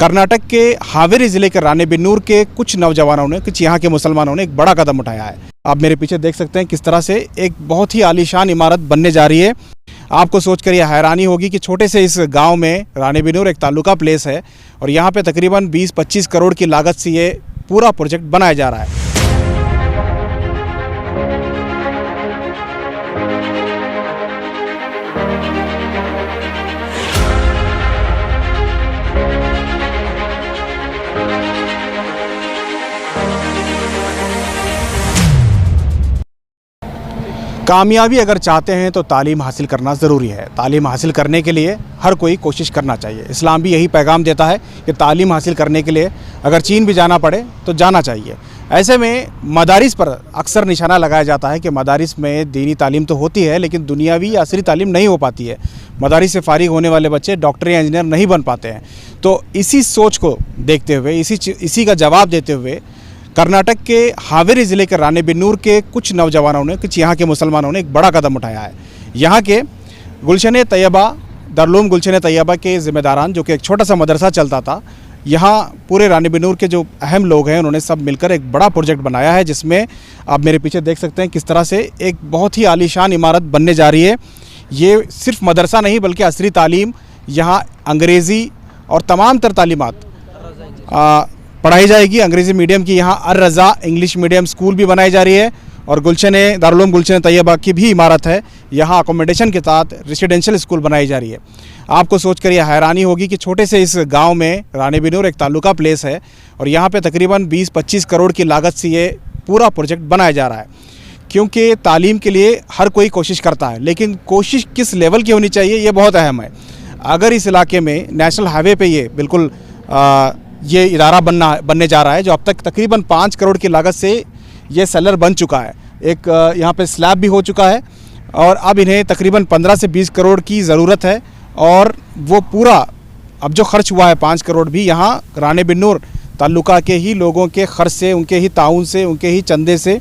कर्नाटक के हावेरी ज़िले के राणेबेन्नूर के कुछ नौजवानों ने, कुछ यहाँ के मुसलमानों ने एक बड़ा कदम उठाया है। आप मेरे पीछे देख सकते हैं किस तरह से एक बहुत ही आलीशान इमारत बनने जा रही है। आपको सोचकर यह हैरानी होगी कि छोटे से इस गांव में राणेबेन्नूर एक तालुका प्लेस है और यहाँ पे तकरीबन 20-25 करोड़ की लागत से ये पूरा प्रोजेक्ट बनाया जा रहा है। कामयाबी अगर चाहते हैं तो तालीम हासिल करना ज़रूरी है। तालीम हासिल करने के लिए हर कोई कोशिश करना चाहिए। इस्लाम भी यही पैगाम देता है कि तालीम हासिल करने के लिए अगर चीन भी जाना पड़े तो जाना चाहिए। ऐसे में मदारिस पर अक्सर निशाना लगाया जाता है कि मदारिस में दीनी तालीम तो होती है लेकिन दुनियावी या असली तालीम नहीं हो पाती है। मदारिस से फारिग होने वाले बच्चे डॉक्टर या इंजीनियर नहीं बन पाते हैं। तो इसी सोच को देखते हुए, इसी का जवाब देते हुए कर्नाटक के हावेरी ज़िले के राणेबेन्नूर के कुछ नौजवानों ने, कुछ यहाँ के मुसलमानों ने एक बड़ा कदम उठाया है। यहाँ के गुलशन तैयबा, दारुल गुलशन तैयबा के ज़िम्मेदारान, जो कि एक छोटा सा मदरसा चलता था, यहाँ पूरे राणेबेन्नूर के जो अहम लोग हैं उन्होंने सब मिलकर एक बड़ा प्रोजेक्ट बनाया है, जिसमें आप मेरे पीछे देख सकते हैं किस तरह से एक बहुत ही आलीशान इमारत बनने जा रही है। ये सिर्फ मदरसा नहीं बल्कि असली तालीम, यहाँ अंग्रेज़ी और तमाम तर तालीमात पढ़ाई जाएगी। अंग्रेज़ी मीडियम की यहाँ अर रज़ा इंग्लिश मीडियम स्कूल भी बनाई जा रही है और दारुल गुलशन तैयबा की भी इमारत है। यहाँ अकोमोडेशन के साथ रेसिडेंशियल स्कूल बनाई जा रही है। आपको सोचकर यह हैरानी होगी कि छोटे से इस गांव में राणेबेन्नूर एक तालुका प्लेस है और यहाँ पे तकरीबन 20-25 करोड़ की लागत से ये पूरा प्रोजेक्ट बनाया जा रहा है। क्योंकि तालीम के लिए हर कोई कोशिश करता है, लेकिन कोशिश किस लेवल की होनी चाहिए ये बहुत अहम है। अगर इस इलाके में नेशनल हाईवे पर ये बिल्कुल ये इदारा बनने जा रहा है, जो अब तक तकरीबन 5 करोड़ की लागत से ये सेलर बन चुका है। एक यहाँ पे स्लैब भी हो चुका है और अब इन्हें तकरीबन 15 से 20 करोड़ की ज़रूरत है और वो पूरा अब जो खर्च हुआ है 5 करोड़ भी यहाँ राणेबेन्नूर तालुका के ही लोगों के खर्च से, उनके ही ताउन से, उनके ही चंदे से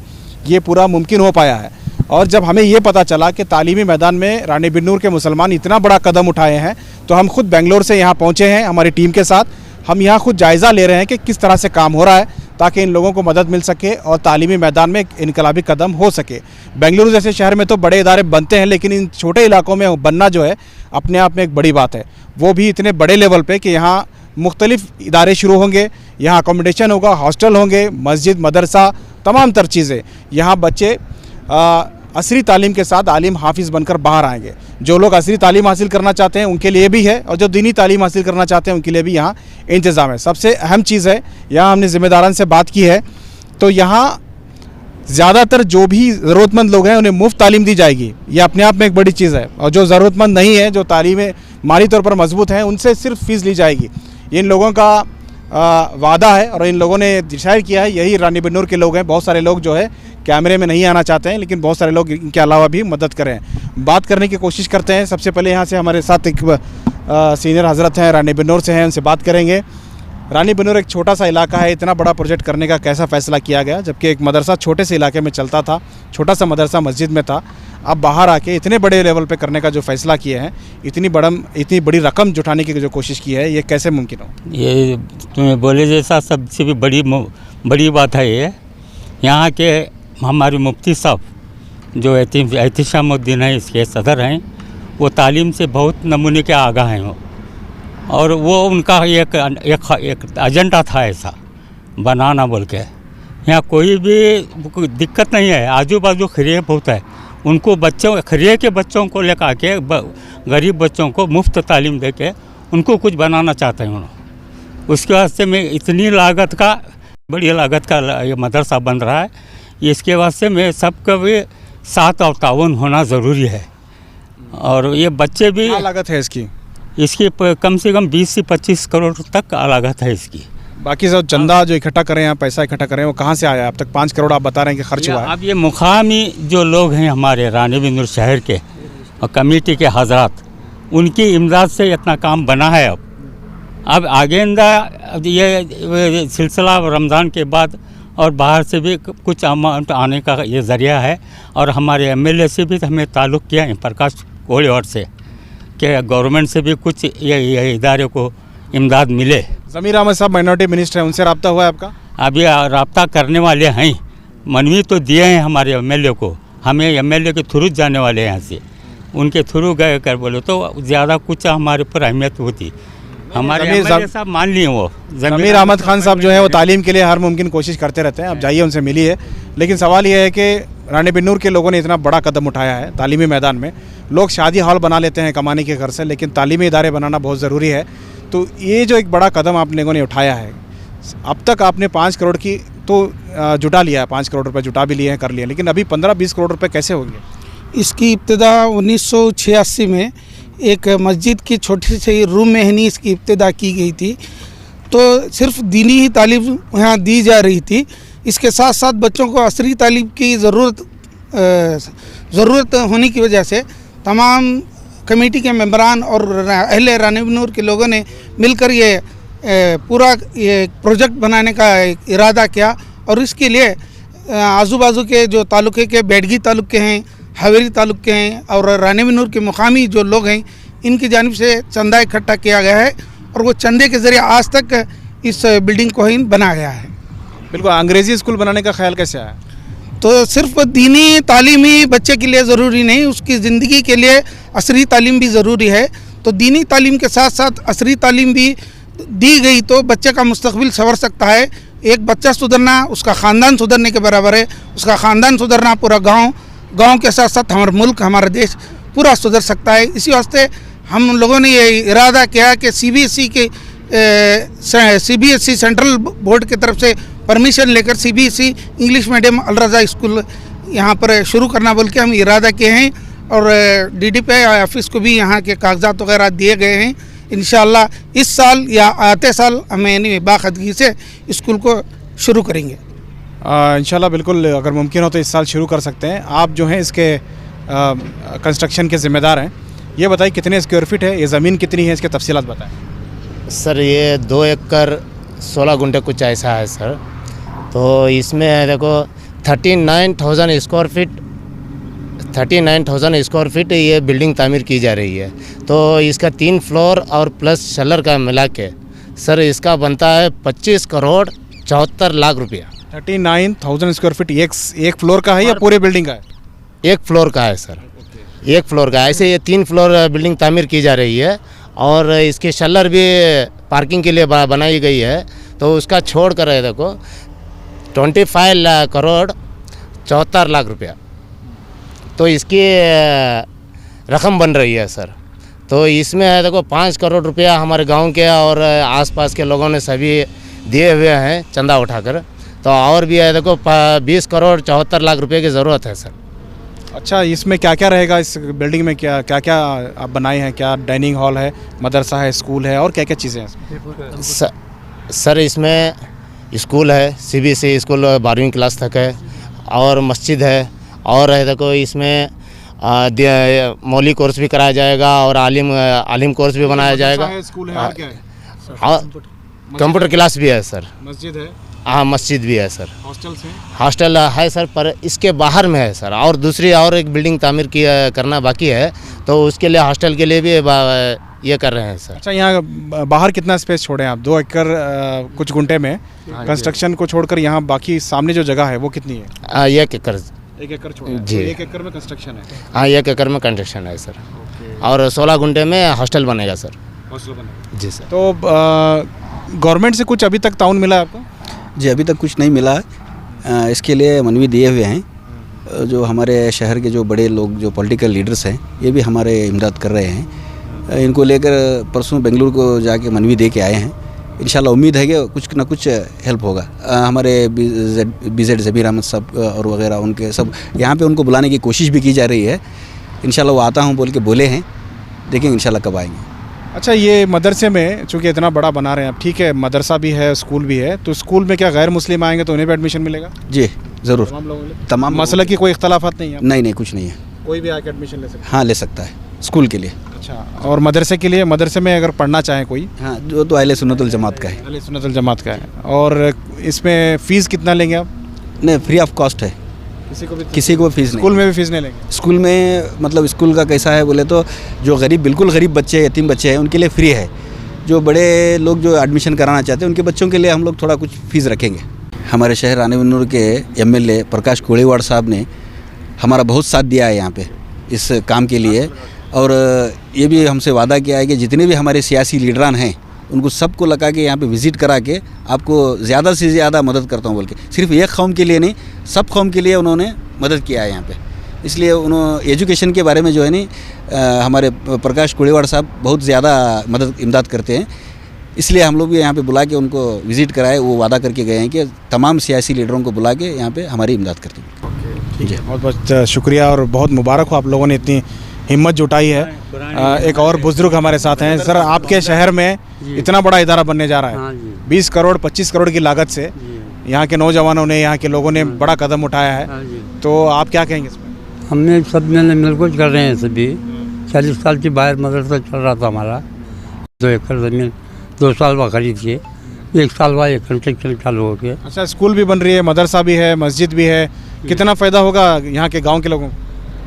ये पूरा मुमकिन हो पाया है। और जब हमें ये पता चला कि तालीमी मैदान में राणेबेन्नूर के मुसलमान इतना बड़ा कदम उठाए हैं तो हम खुद बेंगलोर से यहाँ पहुँचे हैं हमारी टीम के साथ। हम यहाँ खुद जायज़ा ले रहे हैं कि किस तरह से काम हो रहा है ताकि इन लोगों को मदद मिल सके और तालीमी मैदान में एक इनकलाबी कदम हो सके। बेंगलुरु जैसे शहर में तो बड़े इदारे बनते हैं, लेकिन इन छोटे इलाकों में बनना जो है अपने आप में एक बड़ी बात है। वो भी इतने बड़े लेवल पे कि यहाँ मुख्तलिफ इदारे शुरू होंगे, यहाँ अकोमोडेशन होगा, हॉस्टल होंगे, मस्जिद, मदरसा, तमाम तर चीज़ें। यहाँ बच्चे असली तालीम के साथ आलिम हाफिज़ बनकर बाहर आएंगे। जो लोग असली तालीम हासिल करना चाहते हैं उनके लिए भी है और जो दीनी तालीम हासिल करना चाहते हैं उनके लिए भी यहाँ इंतज़ाम है। सबसे अहम चीज़ है, यहाँ हमने ज़िम्मेदारान से बात की है तो यहाँ ज़्यादातर जो भी ज़रूरतमंद लोग हैं उन्हें मुफ्त तालीम दी जाएगी। ये अपने आप में एक बड़ी चीज़ है। और जो ज़रूरतमंद नहीं है, जो तालीम माली तौर पर मजबूत हैं, उनसे सिर्फ फ़ीस ली जाएगी। इन लोगों का वादा है और इन लोगों ने डिसाइड किया है। यही राणेबेन्नूर के लोग हैं। बहुत सारे लोग जो है कैमरे में नहीं आना चाहते हैं, लेकिन बहुत सारे लोग इनके अलावा भी मदद करें, बात करने की कोशिश करते हैं। सबसे पहले यहाँ से हमारे साथ एक सीनियर हज़रत हैं, राणेबेन्नूर से हैं, उनसे बात करेंगे। राणेबेन्नूर एक छोटा सा इलाका है, इतना बड़ा प्रोजेक्ट करने का कैसा फ़ैसला किया गया? जबकि एक मदरसा छोटे से इलाके में चलता था, छोटा सा मदरसा मस्जिद में था, अब बाहर आके इतने बड़े लेवल पे करने का जो फ़ैसला किए हैं, इतनी बड़ी रकम जुटाने की जो कोशिश की है, ये कैसे मुमकिन हो? ये तुम्हें बोले जैसा सबसे भी बड़ी बात है। ये यहाँ के हमारे मुफ्ती साहब जो एहतिशामुद्दीन है, इसके सदर हैं, वो तालीम से बहुत नमूने के आगाह हैं वो। और वो उनका एक एजेंडा था ऐसा बनाना बोल के। यहाँ कोई भी दिक्कत नहीं है, आजू बाजू खिरिया बहुत है। उनको खिरिया के बच्चों को लेकर के गरीब बच्चों को मुफ्त तालीम दे के उनको कुछ बनाना चाहते हैं उन्होंने। उसके वास्ते में इतनी लागत का, बड़ी लागत का ये मदरसा बन रहा है। इसके वास्ते में सबका भी साथ और ताउन होना ज़रूरी है। और ये बच्चे भी, क्या लागत है इसकी कम से कम 20 से 25 करोड़ तक लागत है इसकी। बाकी सब चंदा जो इकट्ठा करें, यहाँ पैसा इकट्ठा करें, वो कहाँ से आया? अब तक 5 करोड़ आप बता रहे हैं कि खर्च हुआ है। अब ये मुकामी जो लोग हैं हमारे राणेबेन्नूर शहर के और कमेटी के हजरात, उनकी इमदाद से इतना काम बना है। अब आगेंदा ये सिलसिला रमज़ान के बाद और बाहर से भी कुछ अमाउंट आने का ये ज़रिया है। और हमारे MLA से भी हमें ताल्लुक़ किया है, प्रकाश कोलिवाड़ से, कि गवर्नमेंट से भी कुछ ये इदारे को इमदाद मिले। ज़मीर अहमद साहब माइनॉरिटी मिनिस्टर हैं, उनसे रब्ता हुआ है आपका? अभी रब्ता करने वाले हैं, मनवी तो दिए हैं हमारे एमएलए को, हमें एमएलए के थ्रू जाने वाले हैं यहाँ से, उनके थ्रू गए कर बोलो तो ज़्यादा कुछ हमारे ऊपर अहमियत होती। हमारे एमएलए साहब मान लिए वो ज़मीर अहमद खान साहब जो है वो तालीम के लिए हर मुमकिन कोशिश करते रहते हैं। अब जाइए उनसे मिलिए। लेकिन सवाल ये है कि रानी बिन्नूर के लोगों ने इतना बड़ा कदम उठाया है तालीमी मैदान में। लोग शादी हॉल बना लेते हैं कमाने के घर से, लेकिन तालीमी इदारे बनाना बहुत ज़रूरी है। तो ये जो एक बड़ा कदम आप लोगों ने उठाया है, अब तक आपने 5 करोड़ की तो जुटा लिया है, 5 करोड़ रुपए जुटा भी लिए हैं, कर लिए, लेकिन अभी 15-20 करोड़ रुपए कैसे होंगे? इसकी इब्तिदा 1986 में एक मस्जिद की छोटी सी रूम में ही इसकी इब्तिदा की गई थी। तो सिर्फ दीनी ही तालीम यहाँ दी जा रही थी। इसके साथ साथ बच्चों को असरी तालीम की ज़रूरत होने की वजह से तमाम कमेटी के मेंबरान और अहले रानी बिन्नूर के लोगों ने मिलकर ये पूरा ये प्रोजेक्ट बनाने का इरादा किया। और इसके लिए आजू बाजू के जो तालुके के बेडगी तालुक के हैं, हवेली तालुक के हैं और रानी बिन्नूर के मुकामी जो लोग हैं, इनकी जानिब से चंदा इकट्ठा किया गया है और वो चंदे के ज़रिए आज तक इस बिल्डिंग को ही बनाया गया है। बिल्कुल। अंग्रेज़ी स्कूल बनाने का ख्याल कैसे आया? तो सिर्फ दीनी तालीम ही बच्चे के लिए ज़रूरी नहीं, उसकी ज़िंदगी के लिए असरी तालीम भी ज़रूरी है। तो दीनी तालीम के साथ साथ असरी तालीम भी दी गई तो बच्चे का मुस्तकबिल संवर सकता है। एक बच्चा सुधरना उसका ख़ानदान सुधरने के बराबर है। उसका ख़ानदान सुधरना पूरा गांव के साथ साथ हमारा मुल्क, हमारा देश पूरा सुधर सकता है। इसी वास्ते हम लोगों ने ये इरादा किया कि सीबीएसई सेंट्रल बोर्ड की तरफ से परमिशन लेकर सीबीएसई इंग्लिश मीडियम अलरजा स्कूल यहाँ पर शुरू करना बोल के हम इरादा किए हैं। और डीडीपी ऑफिस को भी यहाँ के कागजात वगैरह दिए गए हैं। इंशाअल्लाह इस साल या आते साल हमें बाखदगी से स्कूल को शुरू करेंगे। इंशाल्लाह बिल्कुल, अगर मुमकिन हो तो इस साल शुरू कर सकते हैं। आप जो हैं इसके कंस्ट्रक्शन के ज़िम्मेदार हैं, ये बताइए कितने स्क्वायर फीट है, ये ज़मीन कितनी है, इसके तफसीलात बताएं। सर ये 2 एकड़ 16 गुंठे कुछ ऐसा है सर। तो इसमें देखो 39,000 स्क्वायर फीट ये बिल्डिंग तामीर की जा रही है। तो इसका 3 फ्लोर और प्लस शलर का मिला के सर इसका बनता है 25 करोड़ 74 लाख रुपया। 39,000 स्क्वायर फीट एक फ्लोर का है या पूरे बिल्डिंग का है? एक फ्लोर का है सर, एक फ्लोर का। ऐसे ये 3 फ्लोर बिल्डिंग तामीर की जा रही है और इसके शलर भी पार्किंग के लिए बनाई गई है। तो उसका छोड़ कर है देखो 25 करोड़ 74 लाख रुपया तो इसकी रकम बन रही है सर। तो इसमें है देखो 5 करोड़ रुपया हमारे गांव के और आसपास के लोगों ने सभी दिए हुए हैं चंदा उठाकर। तो और भी है देखो 20 करोड़ 74 लाख रुपए की ज़रूरत है सर। अच्छा, इसमें क्या क्या रहेगा? इस बिल्डिंग में क्या क्या आप बनाए हैं? क्या डाइनिंग हॉल है, मदरसा है, स्कूल है, और क्या क्या चीज़ें हैं? सर इसमें स्कूल है, सीबीएसई स्कूल 12वीं क्लास तक है, और मस्जिद है, और है देखो इसमें मौली कोर्स भी कराया जाएगा और आलिम कोर्स भी बनाया जाएगा। स्कूल है और क्या है? और कंप्यूटर क्लास भी है सर। मस्जिद है? हाँ मस्जिद भी है सर। हॉस्टल्स हैं? हॉस्टल है सर, पर इसके बाहर में है सर। और दूसरी और एक बिल्डिंग तामीर करना बाकी है, तो उसके लिए हॉस्टल के लिए भी ये कर रहे हैं सर। अच्छा, यहाँ बाहर कितना स्पेस छोड़े आप? 2 एकड़ कुछ गुंठे में कंस्ट्रक्शन को छोड़कर यहाँ बाकी सामने जो जगह है वो कितनी है? 1 एकड़। 1 एकड़ छोड़ा है? जी। तो 1 एकड़ में कंस्ट्रक्शन है? हाँ 1 एकड़ में कंस्ट्रक्शन है सर। और 16 गुंठे में हॉस्टल बनेगा सर। हॉस्टल बनेगा जी सर। तो गवर्नमेंट से कुछ अभी तक ताउन मिला है आपको? जी अभी तक कुछ नहीं मिला है। इसके लिए मनवी दिए हुए हैं। जो हमारे शहर के जो बड़े लोग, जो पॉलिटिकल लीडर्स हैं, ये भी हमारे इमदाद कर रहे हैं। इनको लेकर परसों बेंगलुरु को जाके मनवी दे के आए हैं। इंशाल्लाह उम्मीद है कि कुछ ना कुछ हेल्प होगा। हमारे बीजेड ज़मीर अहमद साहब और वगैरह उनके सब यहाँ पे उनको बुलाने की कोशिश भी की जा रही है। इंशाल्लाह वो आता हूँ बोल के बोले हैं, देखेंगे इंशाल्लाह कब आएंगे। अच्छा, ये मदरसे में चूँकि इतना बड़ा बना रहे हैं आप, ठीक है, मदरसा भी है, स्कूल भी है, तो स्कूल में क्या गैर मुस्लिम आएंगे तो उन्हें भी एडमिशन मिलेगा? जी ज़रूर, तमाम मसला की कोई इख्तलाफात नहीं है? नहीं कुछ नहीं है, कोई भी आके एडमिशन ले सकता है? हाँ ले सकता है स्कूल के लिए। अच्छा, और मदरसे के लिए? मदरसे में अगर पढ़ना चाहे कोई? हाँ जो तो अहले सुन्नतुल जमात का है। अहले सुन्नतुल जमात का है। और इसमें फ़ीस कितना लेंगे आप? नहीं फ्री ऑफ कॉस्ट है, किसी को फीस नहीं। स्कूल में भी फीस नहीं लेंगे? स्कूल में मतलब स्कूल का कैसा है बोले तो जो बिल्कुल गरीब बच्चे, यतीम बच्चे हैं, उनके लिए फ्री है। जो बड़े लोग जो एडमिशन कराना चाहते हैं उनके बच्चों के लिए हम लोग थोड़ा कुछ फीस रखेंगे। हमारे शहर रानी बिन्नूर के एमएलए प्रकाश कोलीवाड़ साहब ने हमारा बहुत साथ दिया है यहाँ पे इस काम के लिए, और ये भी हमसे वादा किया है कि जितने भी हमारे सियासी लीडरान हैं उनको सबको लगा के यहाँ पे विज़िट करा के आपको ज़्यादा से ज़्यादा मदद करता हूँ बोल के, सिर्फ एक कौम के लिए नहीं, सब कौम के लिए उन्होंने मदद किया है यहाँ पे। इसलिए उन्होंने एजुकेशन के बारे में जो है नी हमारे प्रकाश कोलीवाड़ साहब बहुत ज़्यादा इमदाद करते हैं। इसलिए हम लोग भी यहाँ पे बुला के उनको विज़िट कराए, वो वादा करके गए हैं कि तमाम सियासी लीडरों को बुला के यहाँ पे हमारी इमदाद करते हैं। ठीक है, बहुत बहुत शुक्रिया और बहुत मुबारक हो आप लोगों ने इतनी हिम्मत जुटाई है। एक और बुजुर्ग हमारे साथ हैं। सर, आपके शहर में इतना बड़ा इदारा बनने जा रहा है, 20 करोड़ 25 करोड़ की लागत से यहाँ के नौजवानों ने, यहाँ के लोगों ने बड़ा कदम उठाया है, तो आप क्या कहेंगे इसमें? हमने सब मिलकर कर रहे हैं सभी। 40 साल की बाहर मदरसा चल रहा था हमारा, 2 एकड़ ज़मीन 2 साल बाद खरीद के 1 साल बाद एक कंस्ट्रक्शन चालू हो गया। अच्छा, स्कूल भी बन रही है, मदरसा भी है, मस्जिद भी है, कितना फ़ायदा होगा यहाँ के गांव के लोगों को?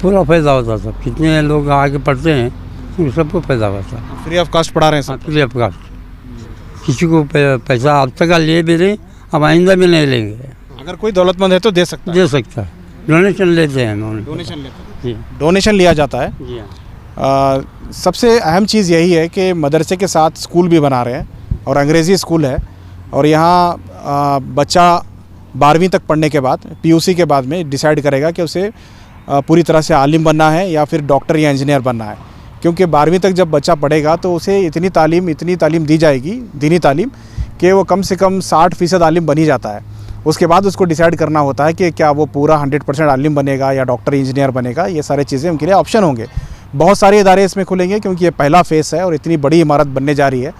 पूरा फ़ायदा होता सब, कितने लोग आगे पढ़ते हैं उन सबको फ़ायदा होता। फ्री ऑफ कास्ट पढ़ा रहे हैं सब? फ्री ऑफ कास्ट, किसी को पैसा अब तक ले भी रहे, अब आइंदा भी नहीं लेंगे। अगर कोई दौलतमंद है तो दे सकता है? दे सकता है, डोनेशन लेते हैं उन्होंने। डोनेशन लेते हैं? जी, डोनेशन लिया जाता है। जी हाँ। सबसे अहम चीज़ यही है कि मदरसे के साथ स्कूल भी बना रहे हैं और अंग्रेज़ी स्कूल है, और यहाँ बच्चा 12वीं तक पढ़ने के बाद पीयूसी के बाद में डिसाइड करेगा कि उसे पूरी तरह से आलिम बनना है या फिर डॉक्टर या इंजीनियर बनना है। क्योंकि 12वीं तक जब बच्चा पढ़ेगा तो उसे इतनी तालीम दी जाएगी, दीनी तालीम, कि वो कम से कम 60% आलिम बन ही जाता है। उसके बाद उसको डिसाइड करना होता है कि क्या वो पूरा 100% आलिम बनेगा या डॉक्टर इंजीनियर बनेगा। ये सारी चीज़ें उनके लिए ऑप्शन होंगे। बहुत सारे इदारे इसमें खुलेंगे क्योंकि ये पहला फेस है और इतनी बड़ी इमारत बनने जा रही है।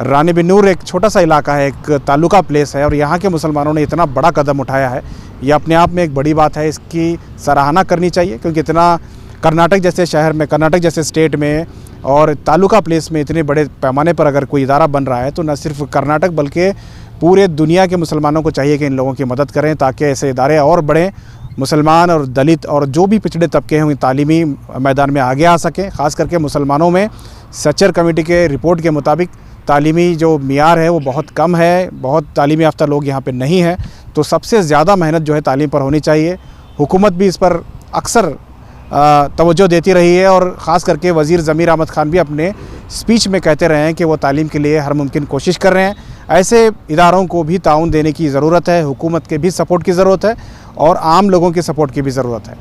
रानी बिन्नूर एक छोटा सा इलाका है, एक तालुका प्लेस है, और यहाँ के मुसलमानों ने इतना बड़ा कदम उठाया है, ये अपने आप में एक बड़ी बात है। इसकी सराहना करनी चाहिए क्योंकि इतना कर्नाटक जैसे शहर में, कर्नाटक जैसे स्टेट में और तालुका प्लेस में इतने बड़े पैमाने पर अगर कोई इदारा बन रहा है तो न सिर्फ कर्नाटक बल्कि पूरे दुनिया के मुसलमानों को चाहिए कि इन लोगों की मदद करें ताकि ऐसे इदारे और बढ़ें, मुसलमान और दलित और जो भी पिछड़े तबके हैं तालीमी मैदान में आगे आ सकें। ख़ास करके मुसलमानों में सच्चर कमेटी के रिपोर्ट के मुताबिक तालीमी जो मियार है वो बहुत कम है, बहुत तालीम याफ्ता लोग यहाँ पे नहीं हैं। तो सबसे ज़्यादा मेहनत जो है तालीम पर होनी चाहिए। हुकूमत भी इस पर अक्सर तवज्जो देती रही है और ख़ास करके वज़ीर ज़मीर अहमद ख़ान भी अपने स्पीच में कहते रहे हैं कि वो तालीम के लिए हर मुमकिन कोशिश कर रहे हैं। ऐसे इदारों को भी ताउन देने की ज़रूरत है, हुकूमत के भी सपोर्ट की ज़रूरत है और आम लोगों की सपोर्ट की भी ज़रूरत है।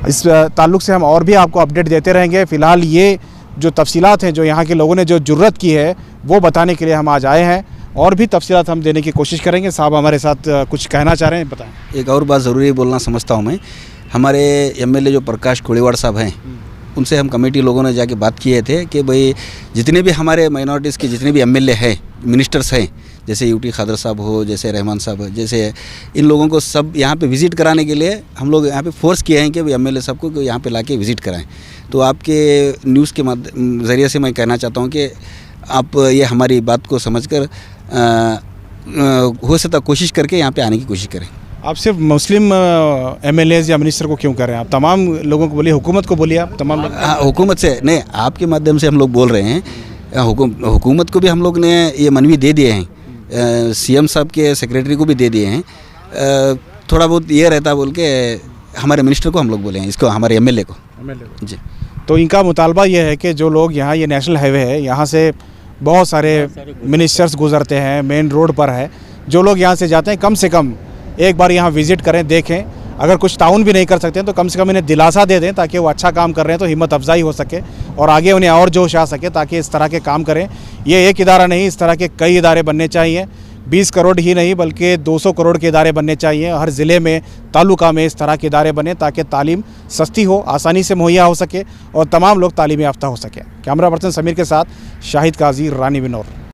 इस ताल्लुक़ से हम और भी आपको अपडेट देते रहेंगे। फ़िलहाल ये जो तफसीलात हैं, जो यहाँ के लोगों ने जो जुर्रत की है वो बताने के लिए हम आज आए हैं, और भी तफसीलात हम देने की कोशिश करेंगे। साहब हमारे साथ कुछ कहना चाह रहे हैं, बताएं। एक और बात ज़रूरी बोलना समझता हूँ मैं, हमारे एमएलए जो प्रकाश कोलीवाड़ साहब हैं उनसे हम कमेटी लोगों ने जाके बात किए थे कि भाई जितने भी हमारे माइनॉरिटीज़ के जितने भी एमएलए हैं, मिनिस्टर्स हैं, जैसे यूटी खादर साहब हो, जैसे रहमान साहब, जैसे इन लोगों को सब यहाँ पे विज़िट कराने के लिए हम लोग यहाँ पे फोर्स किए हैं कि भाई एमएलए साहब को यहाँ पे लाके विज़िट कराएं। तो आपके न्यूज़ के ज़रिए से मैं कहना चाहता हूँ कि आप ये हमारी बात को समझकर हो सकता कोशिश करके यहाँ पे आने की कोशिश करें। आप सिर्फ मुस्लिम एमएलएज़ या मिनिस्टर को क्यों कर रहे हैं? आप तमाम लोगों को बोलिए, हुकूमत को बोलिए, आप तमाम लोग। हाँ, हुकूमत से नहीं, आपके माध्यम से हम लोग बोल रहे हैं। हुकूमत को भी हम लोग ने ये मनवी दे दिए हैं, सीएम साहब के सेक्रेटरी को भी दे दिए हैं। थोड़ा बहुत ये रहता बोल के हमारे मिनिस्टर को हम लोग बोले हैं, इसको हमारे एमएलए को जी। तो इनका मुतालबा ये है कि जो लोग यहाँ, ये नेशनल हाईवे है, यहाँ से बहुत सारे मिनिस्टर्स गुजरते हैं, मेन रोड पर है, जो लोग यहाँ से जाते हैं कम से कम एक बार यहाँ विज़िट करें, देखें। अगर कुछ ताउन भी नहीं कर सकते हैं तो कम से कम इन्हें दिलासा दे दें ताकि वो अच्छा काम कर रहे हैं तो हिम्मत अफजाई हो सके और आगे उन्हें और जोश आ सके ताकि इस तरह के काम करें। ये एक इदारा नहीं, इस तरह के कई इदारे बनने चाहिए। 20 करोड़ ही नहीं बल्कि 200 करोड़ के इदारे बनने चाहिए। हर ज़िले में, तालुका में इस तरह के इदारे बने ताकि तालीम सस्ती हो, आसानी से मुहैया हो सके और तमाम लोग तालीम याफ्ता हो सके। कैमरा पर्सन समीर के साथ शाहिद काजी, रानी बिन्नूर।